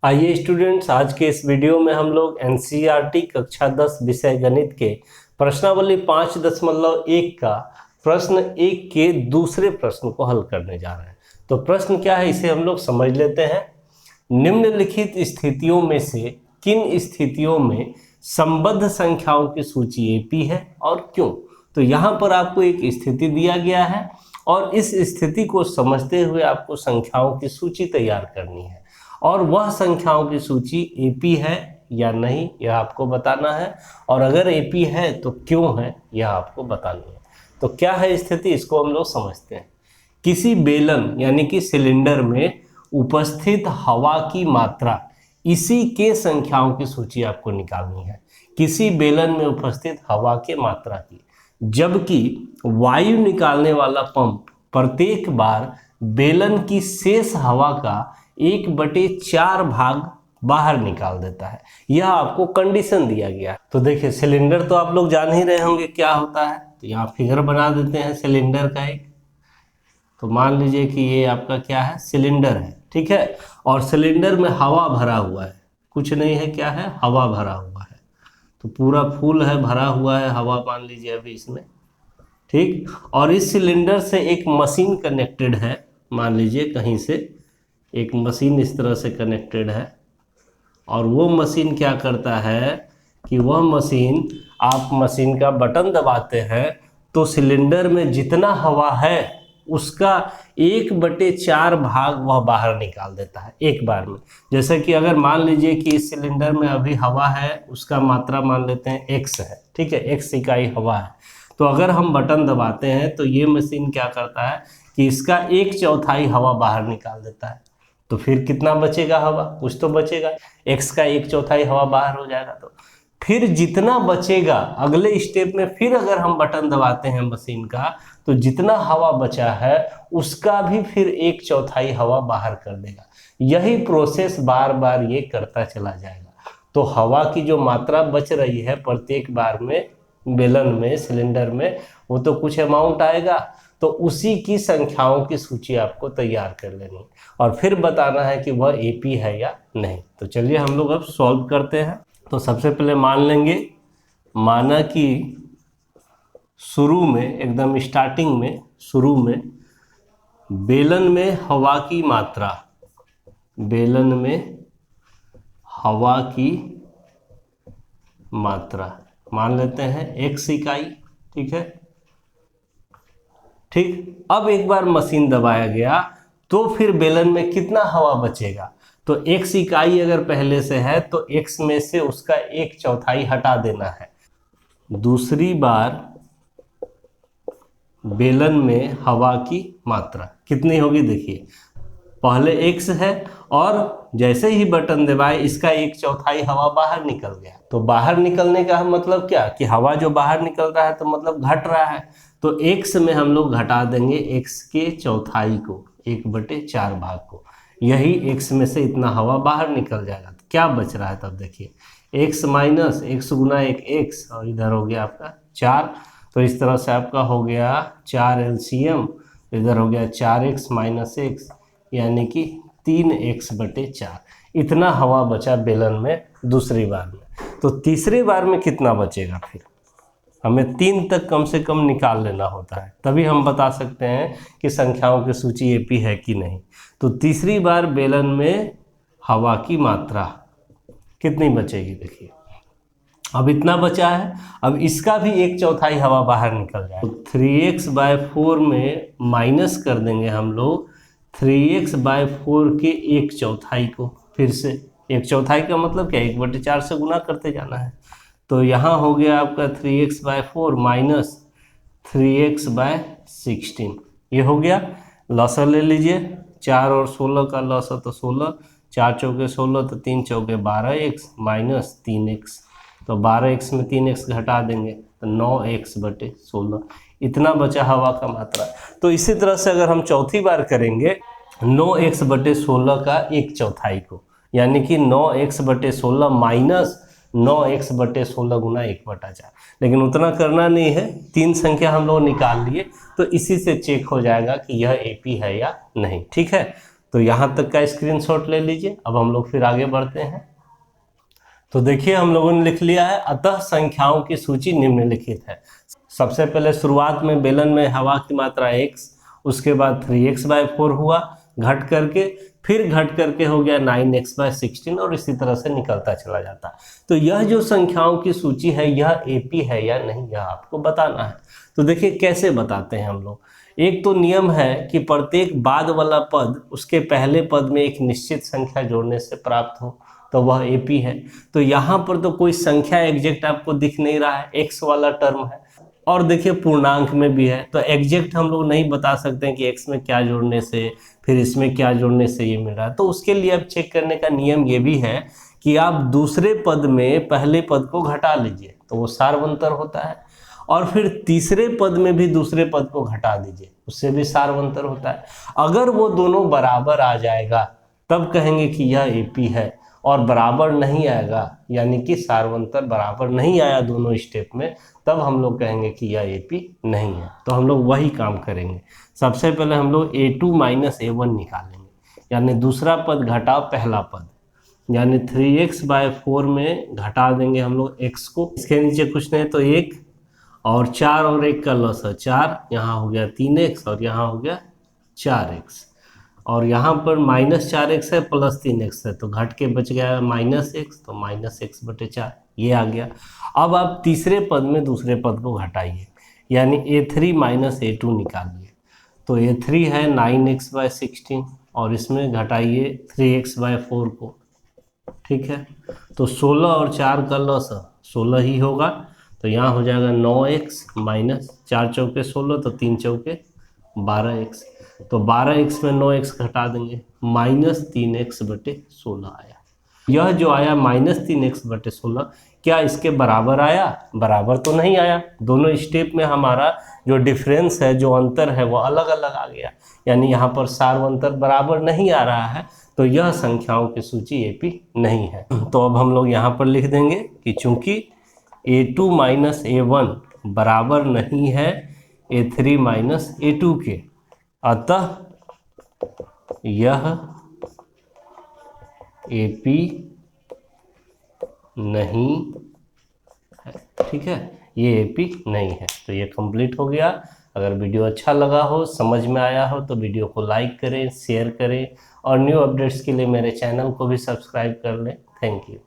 आइए स्टूडेंट्स, आज के इस वीडियो में हम लोग एनसीईआरटी कक्षा 10 विषय गणित के प्रश्नावली 5.1 का प्रश्न 1 के दूसरे प्रश्न को हल करने जा रहे हैं। तो प्रश्न क्या है, इसे हम लोग समझ लेते हैं। निम्नलिखित स्थितियों में से किन स्थितियों में संबद्ध संख्याओं की सूची एपी है और क्यों? तो यहाँ पर आपको एक स्थिति दिया गया है और इस स्थिति को समझते हुए आपको संख्याओं की सूची तैयार करनी है और वह संख्याओं की सूची एपी है या नहीं यह आपको बताना है, और अगर एपी है तो क्यों है यह आपको बतानी है। तो क्या है स्थिति, इसको हम लोग समझते हैं। किसी बेलन यानी कि सिलेंडर में उपस्थित हवा की मात्रा, इसी के संख्याओं की सूची आपको निकालनी है। किसी बेलन में उपस्थित हवा के मात्रा की, जबकि वायु निकालने वाला पंप प्रत्येक बार बेलन की शेष हवा का 1/4 भाग बाहर निकाल देता है। यह आपको कंडीशन दिया गया है। तो देखिए, सिलेंडर तो आप लोग जान ही रहे होंगे क्या होता है। तो यहाँ फिगर बना देते हैं सिलेंडर का एक। तो मान लीजिए कि ये आपका क्या है, सिलेंडर है, ठीक है। और सिलेंडर में हवा भरा हुआ है, कुछ नहीं है, क्या है, हवा भरा हुआ है। तो पूरा फुल है, भरा हुआ है हवा, मान लीजिए अभी इसमें, ठीक। और इस सिलेंडर से एक मशीन कनेक्टेड है, मान लीजिए कहीं से एक मशीन इस तरह से कनेक्टेड है। और वो मशीन क्या करता है कि वह मशीन, आप मशीन का बटन दबाते हैं तो सिलेंडर में जितना हवा है उसका 1/4 भाग वह बाहर निकाल देता है एक बार में। जैसे कि अगर मान लीजिए कि इस सिलेंडर में अभी हवा है, उसका मात्रा मान लेते हैं x है, ठीक है, x इकाई हवा है। तो अगर हम बटन दबाते हैं तो ये मशीन क्या करता है कि इसका 1/4 हवा बाहर निकाल देता है। तो फिर कितना बचेगा हवा, कुछ तो बचेगा, x का 1/4 हवा बाहर हो जाएगा। तो फिर जितना बचेगा अगले स्टेप में, फिर अगर हम बटन दबाते हैं मशीन का, तो जितना हवा बचा है उसका भी फिर 1/4 हवा बाहर कर देगा। यही प्रोसेस बार बार ये करता चला जाएगा। तो हवा की जो मात्रा बच रही है प्रत्येक बार में बेलन में, सिलेंडर में, वो तो कुछ अमाउंट आएगा। तो उसी की संख्याओं की सूची आपको तैयार कर लेनी है और फिर बताना है कि वह एपी है या नहीं। तो चलिए हम लोग अब सॉल्व करते हैं। तो सबसे पहले मान लेंगे, माना कि शुरू में, एकदम स्टार्टिंग में, शुरू में बेलन में हवा की मात्रा, बेलन में हवा की मात्रा मान लेते हैं x इकाई, ठीक है, ठीक। अब एक बार मशीन दबाया गया तो फिर बेलन में कितना हवा बचेगा, तो x इकाई अगर पहले से है तो x में से उसका 1/4 हटा देना है। दूसरी बार बेलन में हवा की मात्रा कितनी होगी, देखिए पहले x है और जैसे ही बटन दबाए इसका 1/4 हवा बाहर निकल गया। तो बाहर निकलने का मतलब क्या कि हवा जो बाहर निकल रहा है तो मतलब घट रहा है। तो x में हम लोग घटा देंगे x के चौथाई को, 1/4 भाग को। यही x में से इतना हवा बाहर निकल जाएगा। तो क्या बच रहा है, तब देखिए x माइनस x गुना 1x, और इधर हो गया आपका 4। तो इस तरह से आपका हो गया 4 LCM, इधर हो गया 4x माइनस x, यानी कि 3x/4। इतना हवा बचा बेलन में दूसरी बार में। तो तीसरी बार में कितना बचेगा, फिर हमें 3 तक कम से कम निकाल लेना होता है, तभी हम बता सकते हैं कि संख्याओं की सूची एपी है कि नहीं। तो तीसरी बार बेलन में हवा की मात्रा कितनी बचेगी, देखिए अब इतना बचा है, अब इसका भी 1/4 हवा बाहर निकल जाए। तो 3x/4 में माइनस कर देंगे हम लोग 3x/4 के 1/4 को। फिर से 1/4 का मतलब क्या, 1/4 से गुना करते जाना है। तो यहाँ हो गया आपका 3x/4 माइनस 3x/16, ये हो गया। लॉसर ले लीजिए, 4 और 16 का लॉसर, तो 16, 4 चौके 16, तो 3 चौके 12x माइनस 3x। तो 12x में 3x घटा देंगे तो 9x/16, इतना बचा हवा का मात्रा। तो इसी तरह से अगर हम चौथी बार करेंगे 9x/16 का 1/4 को, यानी कि 9x/16 माइनस 9x/16 गुना 1/4। लेकिन उतना करना नहीं है, 3 संख्या हम लोग निकाल लिए, तो इसी से चेक हो जाएगा कि यह एपी है या नहीं, ठीक है। तो यहाँ तक का स्क्रीनशॉट ले लीजिए। अब हम लोग फिर आगे बढ़ते हैं। तो देखिए हम लोगों ने लिख लिया है, अतः संख्याओं की सूची निम्नलिखित है। सबसे पहले शुरुआत में बेलन में हवा की मात्रा x, उसके बाद 3x/4 हुआ घट करके, फिर घट करके हो गया 9x/16 और इसी तरह से निकलता चला जाता है। तो यह जो संख्याओं की सूची है यह एपी है या नहीं, यह आपको बताना है। तो देखिए कैसे बताते हैं हम लोग। एक तो नियम है कि प्रत्येक बाद वाला पद उसके पहले पद में एक निश्चित संख्या जोड़ने से प्राप्त हो, तो वह एपी है। तो यहाँ पर तो कोई संख्या एग्जैक्ट आपको दिख नहीं रहा है, एक्स वाला टर्म है और देखिए पूर्णांक में भी है, तो एग्जैक्ट हम लोग नहीं बता सकते हैं कि एक्स में क्या जोड़ने से फिर इसमें क्या जोड़ने से ये मिल रहा है। तो उसके लिए अब चेक करने का नियम ये भी है कि आप दूसरे पद में पहले पद को घटा लीजिए, तो वो सार्वंतर होता है, और फिर तीसरे पद में भी दूसरे पद को घटा दीजिए, उससे भी सार्वंतर होता है। अगर वो दोनों बराबर आ जाएगा तब कहेंगे कि यह एपी है, और बराबर नहीं आएगा यानी कि सार्वंतर बराबर नहीं आया दोनों स्टेप में, तब हम लोग कहेंगे कि यह एपी नहीं है। तो हम लोग वही काम करेंगे। सबसे पहले हम लोग a2 - a1 निकालेंगे, यानी दूसरा पद घटाओ पहला पद, यानी 3x/4 में घटा देंगे हम लोग x को, इसके नीचे कुछ नहीं तो 1 और 4 और 1 का लॉस है 4, यहाँ हो गया 3x और यहाँ हो गया 4x, और यहाँ पर -4x है प्लस 3x है, तो घट के बच गया -x, तो -x/4 ये आ गया। अब आप तीसरे पद में दूसरे पद को घटाइए, यानी a3 - a2 निकालिए। तो a3 है 9x/16 और इसमें घटाइए 3x/4 को, ठीक है। तो 16 और 4 का लॉस 16 ही होगा, तो यहाँ हो जाएगा 9x - 4 चौके 16, तो 3 चौके 12x, तो 12x में 9x घटा देंगे, -3x/16 आया। यह जो आया -3x/16 क्या इसके बराबर आया? बराबर तो नहीं आया, दोनों स्टेप में हमारा जो डिफरेंस है, जो अंतर है वो अलग अलग आ गया, यानी यहाँ पर सार्वंतर बराबर नहीं आ रहा है, तो यह संख्याओं की सूची एपी नहीं है। तो अब हम लोग यहाँ पर लिख देंगे कि चूंकि a2 - a1 बराबर नहीं है a3 - a2 के, अतः यह एपी नहीं है, ठीक है, ये एपी नहीं है। तो ये कंप्लीट हो गया। अगर वीडियो अच्छा लगा हो, समझ में आया हो, तो वीडियो को लाइक करें, शेयर करें और न्यू अपडेट्स के लिए मेरे चैनल को भी सब्सक्राइब कर लें। Thank you.